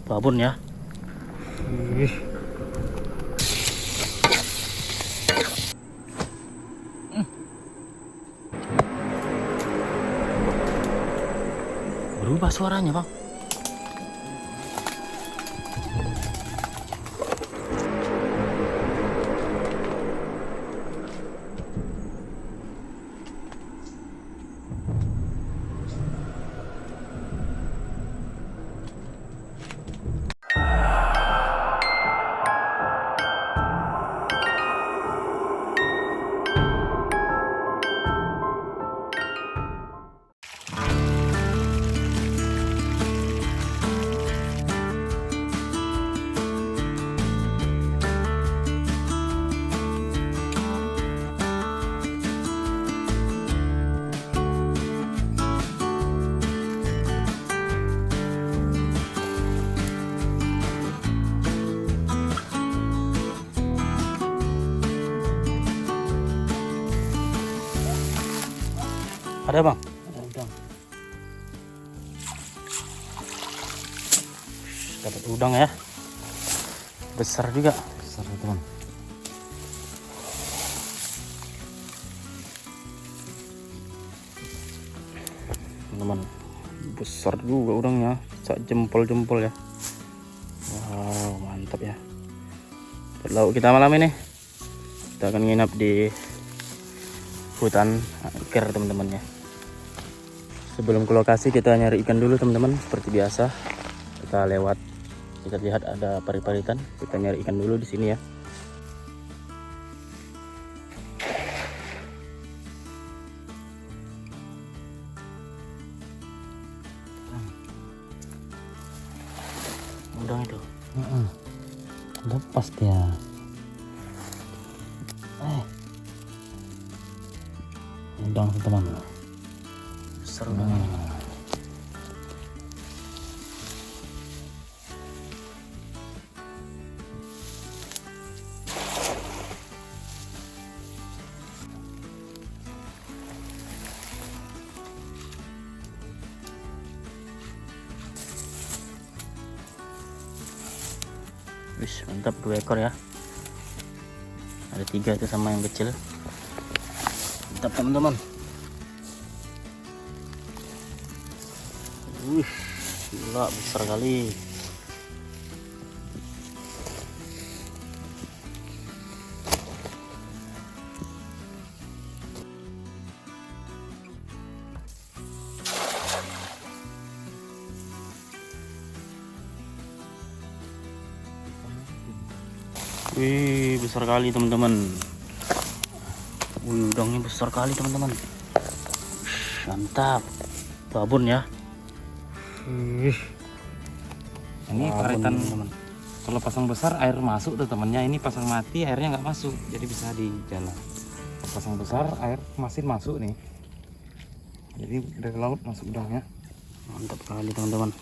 babon ya. Wih. Berubah suaranya, Bang. Ada, Bang? Ada udang. Dapat udang ya. Besar juga. Besar teman. Teman-teman, besar juga udangnya, sak jempol-jempol ya. Wow, mantap ya. Buat lauk kita malam ini, kita akan nginap di hutan angker teman-teman ya. Sebelum ke lokasi kita nyari ikan dulu teman-teman, seperti biasa. Kita lewat, kita lihat ada pari-paritan, kita nyari ikan dulu di sini ya. Udang itu. Lepas dia. Udang teman. Besar udangnya. Wis, mantap, 2 ekor ya. Ada 3 itu sama yang kecil. Mantap teman-teman. Wih, gila besar kali. Wih, besar kali teman-teman. Wih, udangnya besar kali teman-teman. Mantap. Babon ya. Ini Babon, paritan teman-teman. kalau pasang besar air masuk tuh temennya. Ini pasang mati airnya nggak masuk, jadi bisa di jalan. Pasang besar air masih masuk nih. Jadi dari laut masuk udangnya. Mantap kali teman-teman.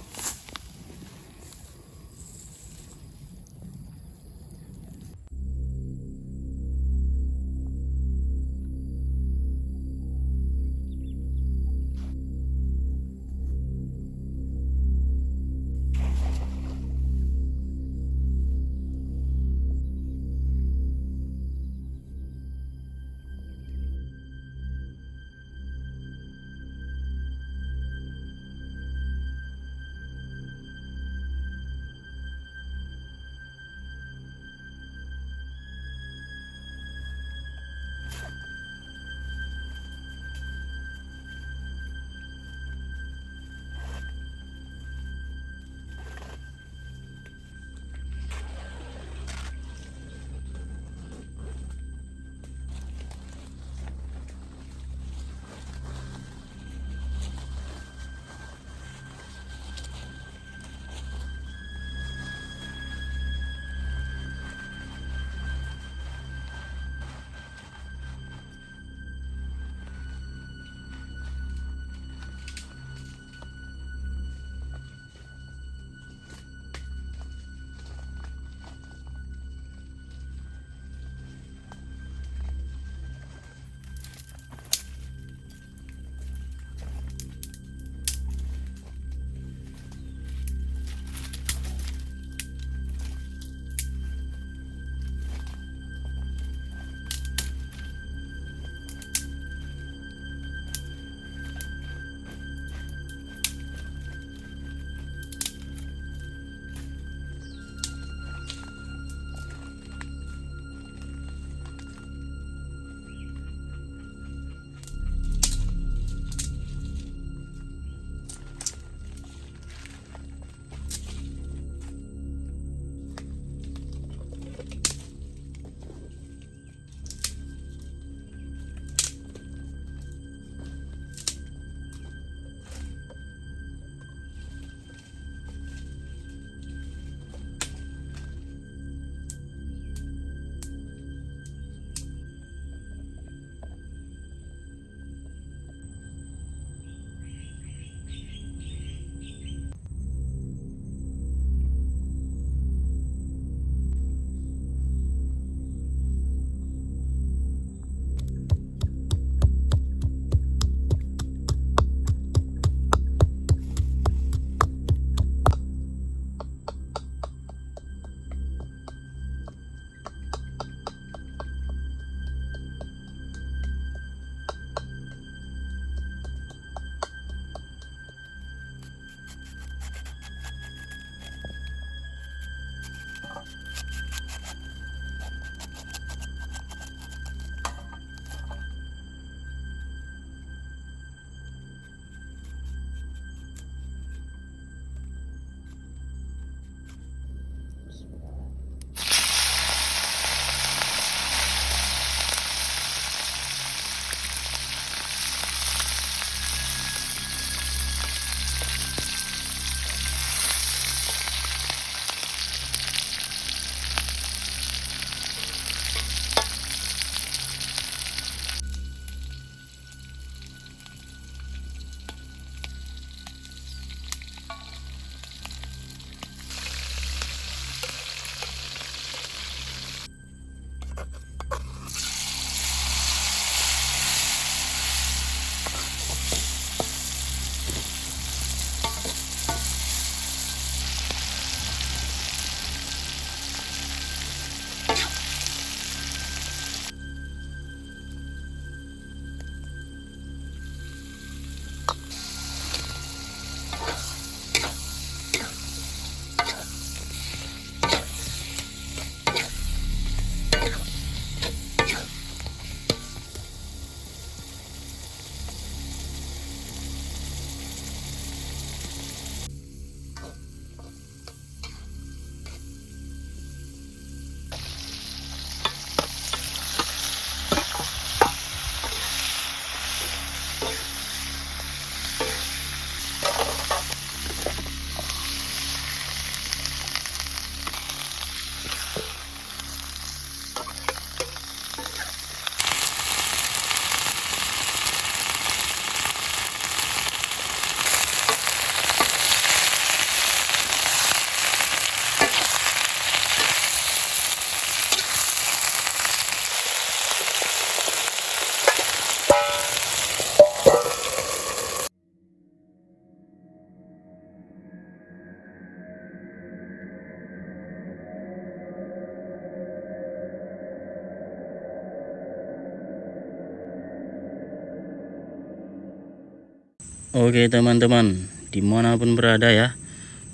Oke teman-teman, dimanapun berada ya,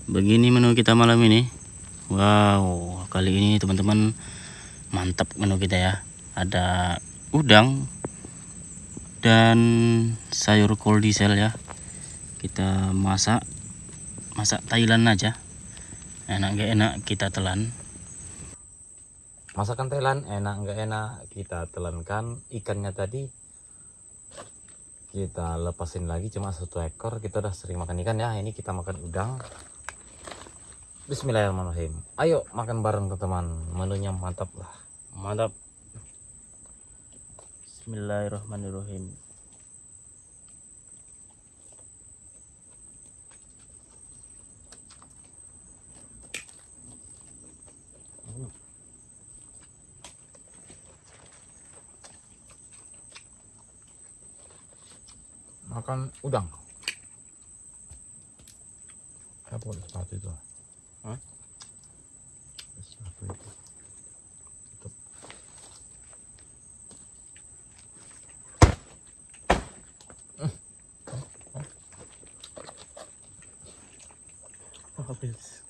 begini menu kita malam ini. Wow, kali ini teman-teman mantap menu kita ya. Ada udang dan sayur kol diesel ya. Kita masak Thailand aja, enak gak enak kita telan. Masakan Thailand enak nggak enak kita telankan. Ikannya tadi kita lepasin lagi cuma 1 ekor. Kita udah sering makan ikan ya, ini kita makan udang. Bismillahirrahmanirrahim. Ayo makan bareng teman-teman, menunya mantap lah. Mantap. Bismillahirrahmanirrahim. Makan udang. Apa sepatu itu? Hah? Sepatu itu. Tutup. Habis.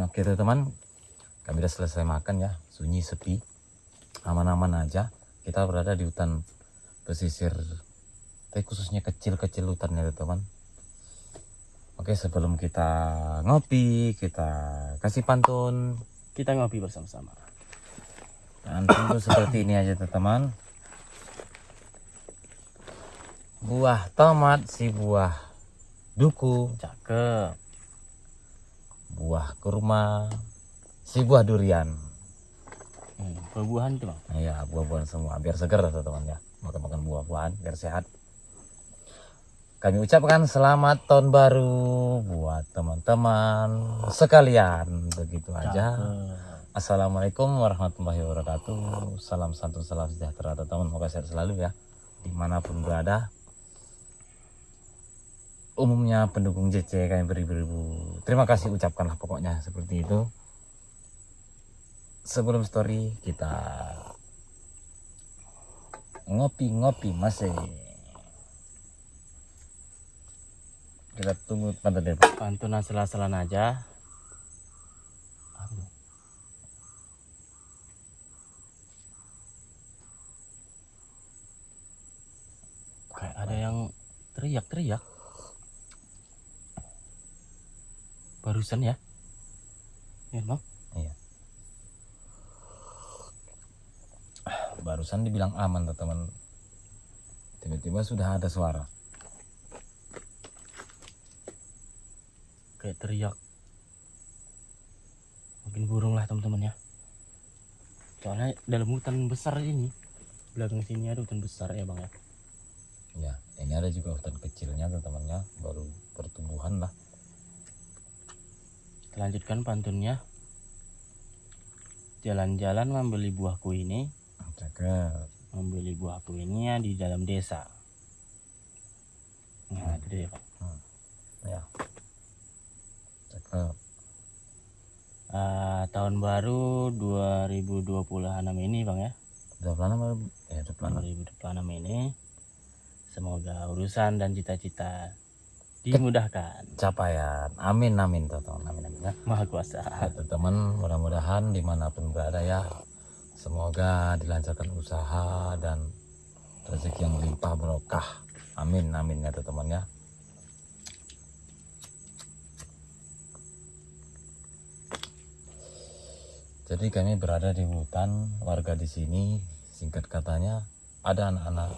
Oke teman-teman, kami udah selesai makan ya, sunyi sepi, aman-aman aja. Kita berada di hutan pesisir, tapi khususnya kecil-kecil hutannya teman. Oke, sebelum kita ngopi, kita kasih pantun. Kita ngopi bersama-sama. Dan tentu seperti ini aja teman-teman. Buah tomat si buah duku, Cakep. buah kurma si buah durian. Buah-buahan itu bang. Iya, buah-buahan semua biar segar teman-teman ya. Makan-makan buah-buahan biar sehat. Kami ucapkan selamat tahun baru buat teman-teman sekalian. Begitu aja. Assalamualaikum warahmatullahi wabarakatuh. Salam santun, salam sejahtera teman-teman. Semoga sehat selalu ya, dimanapun berada. Umumnya pendukung JC kami beribu-ribu terima kasih ucapkanlah pokoknya seperti itu. Sebelum story kita ngopi-ngopi masih. Kita tunggu pantun deh. Pantunan sela-selan aja. Kayak ada yang teriak-teriak barusan ya. Ya bang. Iya. Barusan dibilang aman teman-teman. Tiba-tiba sudah ada suara. Kayak teriak. Mungkin burung lah teman-teman ya. Soalnya dalam hutan besar ini. Belakang sini ada hutan besar ya bang ya. Ya, ini ada juga hutan kecilnya teman-temannya, baru pertumbuhan lah. Kita lanjutkan pantunnya. Jalan-jalan membeli buahku ini. Cakep. Membeli buahku ini ya di dalam desa. Nah itu dia pak. Ya. Cakep. Tahun baru 2026 ini bang ya. 26 ya, 26. 2026 ini. Semoga urusan dan cita-cita dimudahkan. Capaian. Amin amin teman-teman. Amin amin ya. Maha kuasa. Ya, teman-teman, mudah-mudahan dimanapun berada ya, semoga dilancarkan usaha dan rezeki yang limpah barokah. Amin amin ya teman-teman ya. Jadi kami berada di hutan, warga di sini singkat katanya ada anak-anak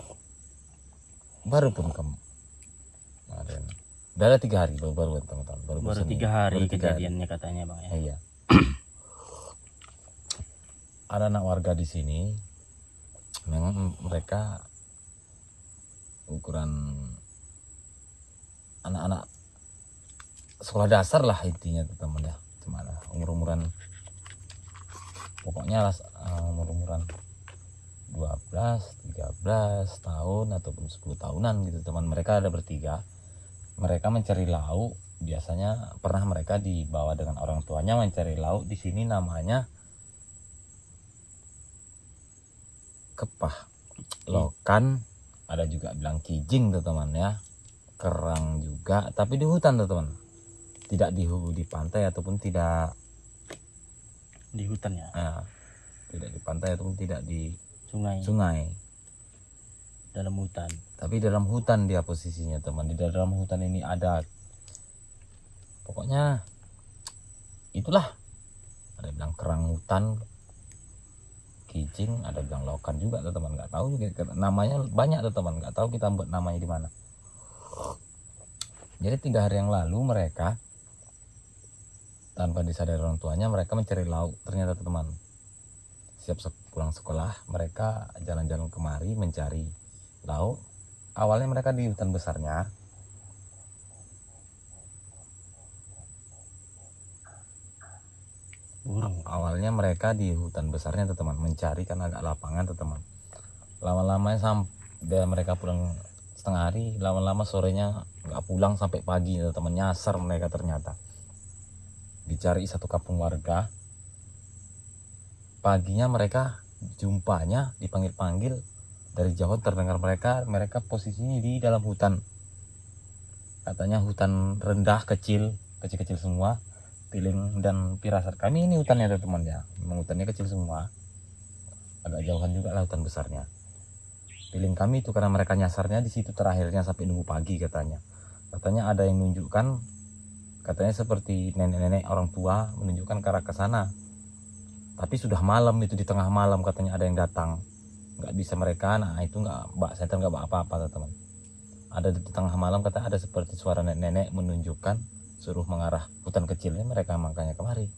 baru pun kemarin. Udah ada 3 hari baru teman-teman. Baru kesini. 3 hari Baru 3 hari. kejadiannya katanya bang ya. Iya. Ada anak warga di sini, memang mereka ukuran anak-anak sekolah dasar lah intinya teman-teman ya. Gimana umur-umuran pokoknya umur-umuran 12, 13 tahun ataupun 10 tahunan gitu teman. Mereka ada bertiga. Mereka mencari lauk, biasanya pernah mereka dibawa dengan orang tuanya mencari lauk. Di sini namanya kepah, lokan, ada juga bilang kijing teman ya, kerang juga, tapi di hutan teman, tidak di pantai ataupun tidak Di hutan ya. Tidak di pantai ataupun tidak di Sungai. Dalam hutan. Tapi dalam hutan dia posisinya teman. Di dalam hutan ini ada, pokoknya itulah, ada bilang kerang hutan, kijing, ada bilang lokan juga teman. Nggak tahu juga namanya, banyak teman, nggak tahu kita buat namanya di mana. Jadi 3 hari yang lalu mereka tanpa disadari orang tuanya mereka mencari lauk. Ternyata teman, siap pulang sekolah mereka jalan-jalan kemari mencari lauk. Awalnya mereka di hutan besarnya, awalnya mereka di hutan besarnya teman mencari kan agak lapangan teman. Lama-lama sampai mereka pulang setengah hari, lama-lama sorenya nggak pulang sampai pagi teman. Nyasar mereka ternyata dicari satu kampung warga. Paginya mereka jumpanya dipanggil-panggil dari jauh, terdengar mereka posisinya di dalam hutan. Katanya hutan rendah, kecil semua. Feeling dan firasat kami ini hutannya teman ya, memang hutannya kecil semua, agak jauhan juga lah hutan besarnya. Feeling kami itu karena mereka nyasarnya di situ terakhirnya sampai nunggu pagi katanya ada yang nunjukkan, katanya seperti nenek-nenek orang tua menunjukkan ke arah ke sana. Tapi sudah malam, itu di tengah malam katanya ada yang datang, nggak bisa mereka, nah itu nggak mbak saya nggak apa-apa teman. Ada di tengah malam katanya ada seperti suara nenek-nenek menunjukkan suruh mengarah hutan kecilnya. Mereka makanya kemari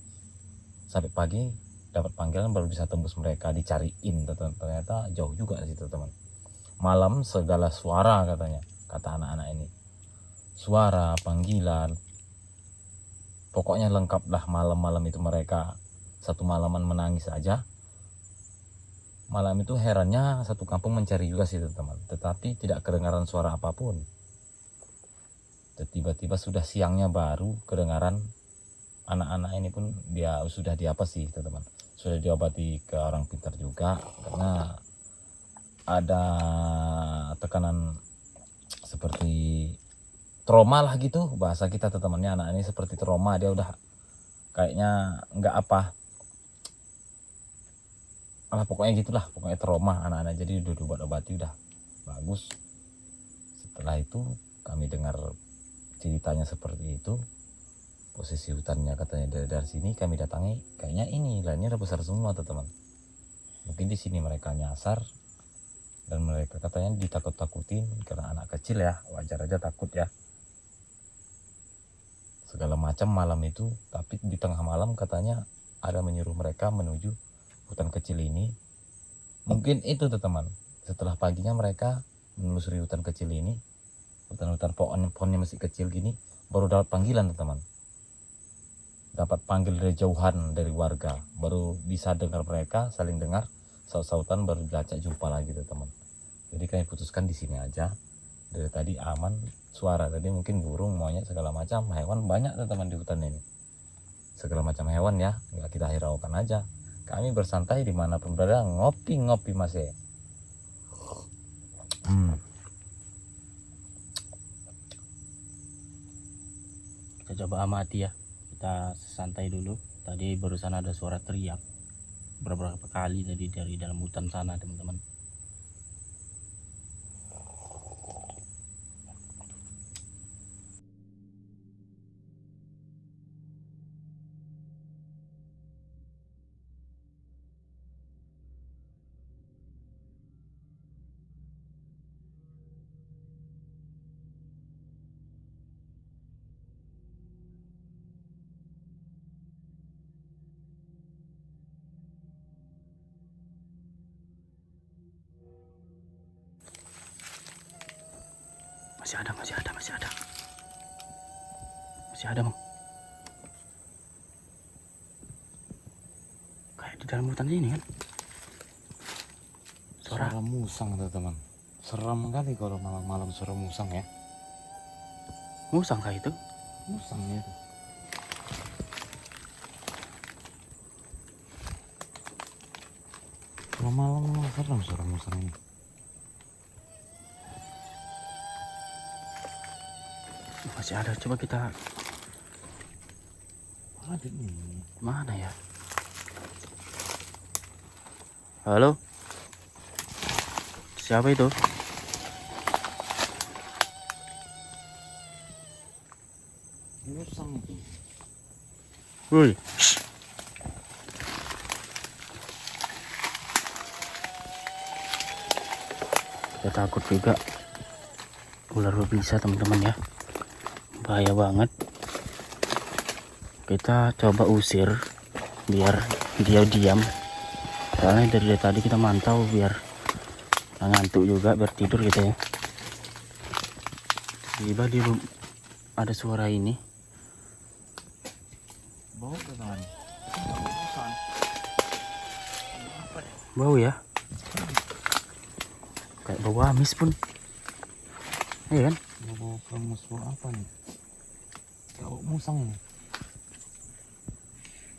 sampai pagi dapat panggilan baru bisa tembus. Mereka dicariin ternyata jauh juga di situ teman. Malam segala suara katanya, kata anak-anak ini, suara panggilan pokoknya lengkap lah. Malam-malam itu mereka satu malaman menangis aja. Malam itu herannya satu kampung mencari juga sih teman, tetapi tidak kedengaran suara apapun. Tiba-tiba sudah siangnya baru kedengaran. Anak-anak ini pun dia sudah diapa sih teman, sudah diobati ke orang pintar juga, karena ada tekanan seperti trauma lah gitu bahasa kita temannya. Anak ini seperti trauma, dia udah kayaknya nggak apa lah, pokoknya gitulah, pokoknya trauma anak-anak. Jadi udah dibuat obati, udah bagus. Setelah itu kami dengar ceritanya seperti itu, posisi hutannya katanya dari sini kami datangi, kayaknya ini lainnya udah besar semua teman. Mungkin di sini mereka nyasar dan mereka katanya ditakut-takutin karena anak kecil ya, wajar aja takut ya, segala macam malam itu. Tapi di tengah malam katanya ada menyuruh mereka menuju hutan kecil ini. Mungkin itu teman, setelah paginya mereka menelusuri hutan kecil ini, hutan-hutan pohonnya masih kecil gini, baru dapat panggilan teman. Dapat panggil dari jauhan dari warga, baru bisa dengar mereka saling dengar saut-sautan, baru dilacak jumpa lagi teman. Jadi kami putuskan di sini aja. Dari tadi aman, suara tadi mungkin burung, monyet, segala macam hewan banyak teman di hutan ini. Segala macam hewan ya, nggak kita hiraukan aja. Kami bersantai dimanapun berada, ngopi masih. Kita coba amati ya, kita santai dulu. Tadi barusan ada suara teriak beberapa kali tadi dari dalam hutan sana teman-teman. Masih ada. Masih ada, Bang. Kayak di dalam hutan ini kan. Suara Suara musang teman-teman. Seram kali kalau malam-malam suara musang ya. musang kah itu? Musangnya itu. Kalau malam memang serem suara musang ini. Masih ada, coba kita Ada nih. mana ya? Halo? Siapa itu? Musang itu. Woi. Kita takut juga ular berbisa teman-teman ya. Bahaya banget. Kita coba usir biar dia diam. Soalnya dari tadi kita mantau biar ngantuk juga, biar tidur gitu ya. Tiba dia ada suara ini. Bau teman. Musang. Apa nih? Bau ya. Kayak bau amis pun. Iya kan? Bau kremes, bau apa nih? Bau musang ini.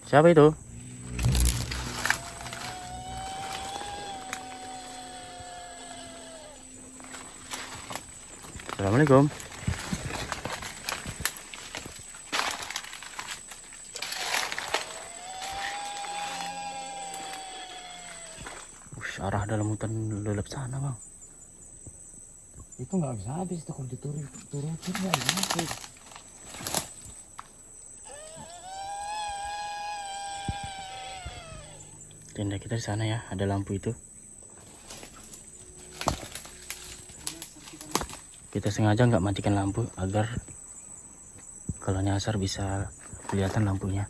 Siapa itu? Assalamualaikum. Arah dalam hutan lelap sana, Bang. Itu nggak bisa habis itu kalau diturutin nggak bisa habis. Tenda kita di sana ya, ada lampu itu. Kita sengaja nggak matikan lampu agar kalau nyasar bisa kelihatan lampunya.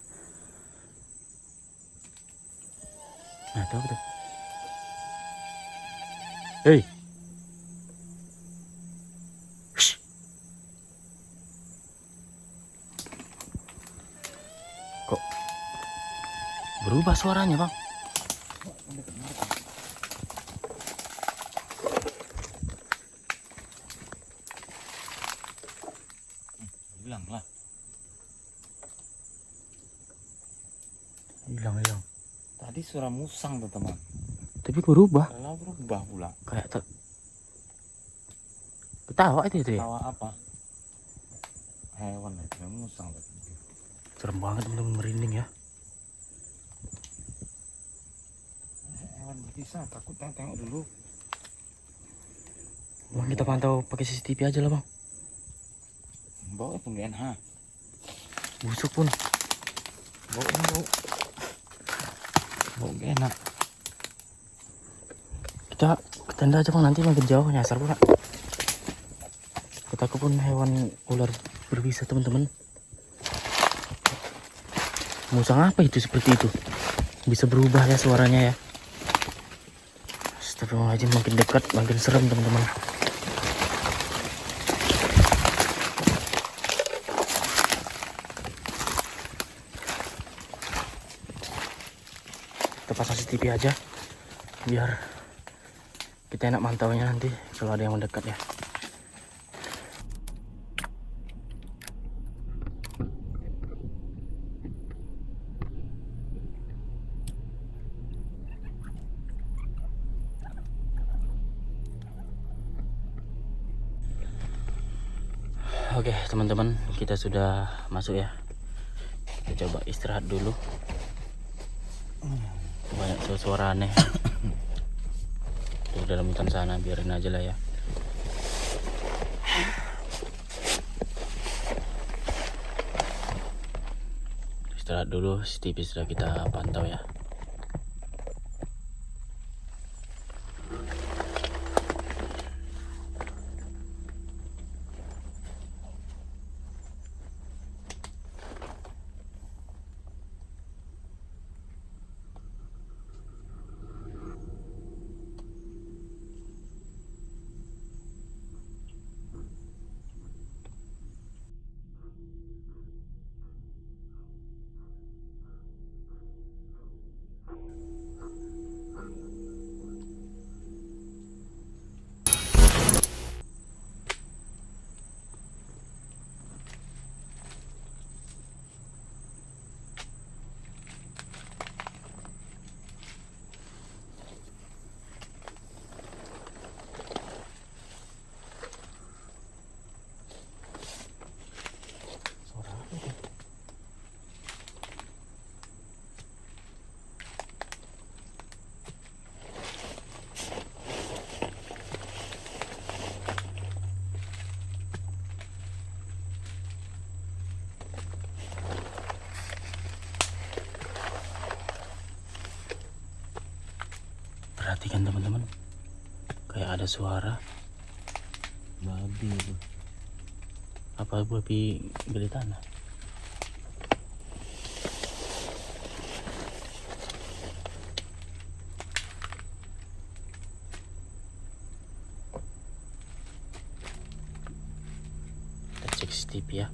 Nah, itu apa tuh? Hei. Shh. Kok berubah suaranya, Bang? Hilang lah. Hilang. Tadi suara musang tuh teman. Tapi berubah. Kalau berubah pula. Kayak ketawa itu ya. Tawa apa? Hewan itu musang tuh. Serem banget, teman-teman, merinding ya. Hewan bisa takut, tengok dulu. Bang, kita pantau pakai CCTV aja lah, Bang. Bau pun gak enak. Busuk pun. Bau gak enak. Kita ke tenda aja, Bang, nanti makin jauh nyasar pula. Kita pun hewan ular berbisa, teman-teman. Musang apa itu seperti itu? Bisa berubah ya suaranya ya. Astagfirullahaladzim, makin dekat makin serem, teman-teman. Kita pasang CCTV aja biar kita enak mantaunya nanti kalau ada yang mendekat ya. Oke teman-teman, kita sudah masuk ya. Kita coba istirahat dulu. Banyak suara aneh di dalam hutan sana, biarin aja lah ya. Istirahat dulu, CCTV sudah kita pantau ya. Perhatikan teman-teman, kayak ada suara Babi itu. apa babi gede tanah. Kita cek CCTV ya.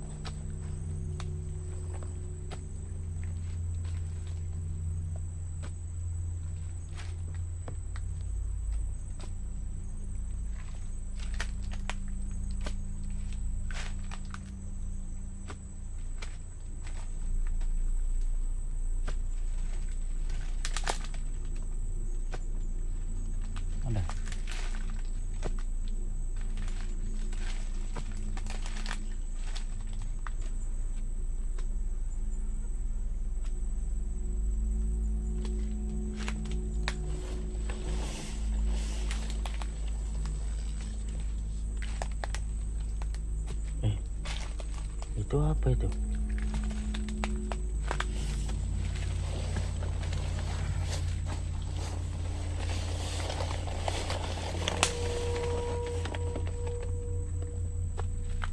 Ada. Itu apa itu?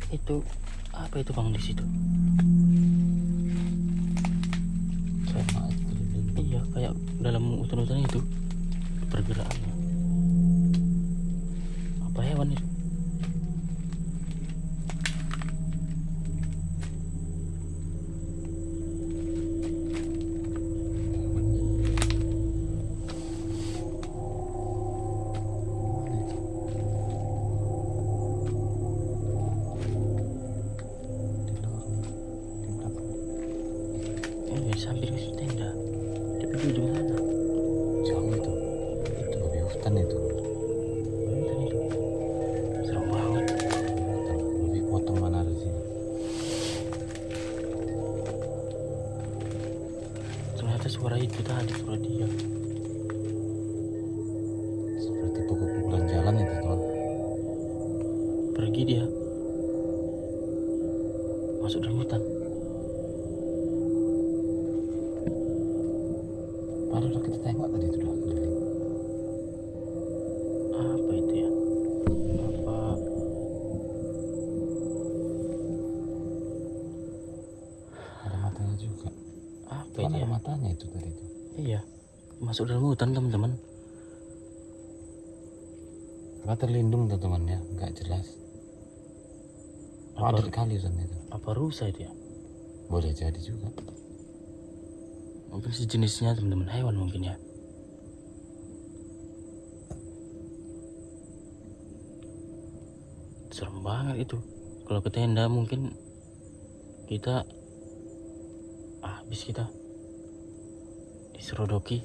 Itu apa itu bang di situ? Sama itu. Iya, kayak dalam hutan-hutan itu pergerakannya. Apa hewan itu? Sambil ke tenda. Tapi di ujung sana. Jauh itu. Itu babi hutan itu. Hutan itu. Serem banget. Babi potong mana di sini. Ternyata suara itu tadi suara dia. Seperti pukul-pukulan jalan itu teman. Pergi dia. Masuk dalam hutan. Padahal udah kita tengok tadi itu udah keliling. Apa itu ya? Apa? Ada matanya juga. Apa Kan itu ada ya? matanya itu tadi itu. Iya. Masuk dalam hutan teman-teman. Karena terlindung tuh teman ya, nggak jelas. Apa- Ada kali sana itu. Apa rusa itu ya? Boleh jadi juga. Mungkin sejenisnya teman-teman, hewan mungkin ya. Serem banget itu. Kalau ke tenda mungkin kita habis kita diserodoki.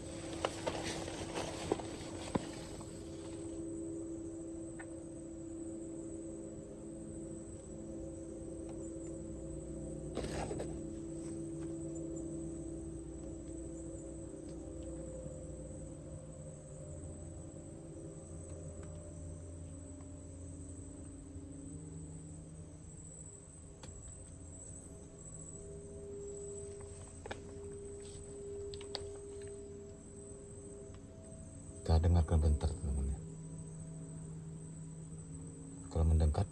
Kita dengarkan bentar teman-teman ya. Kalau mendekat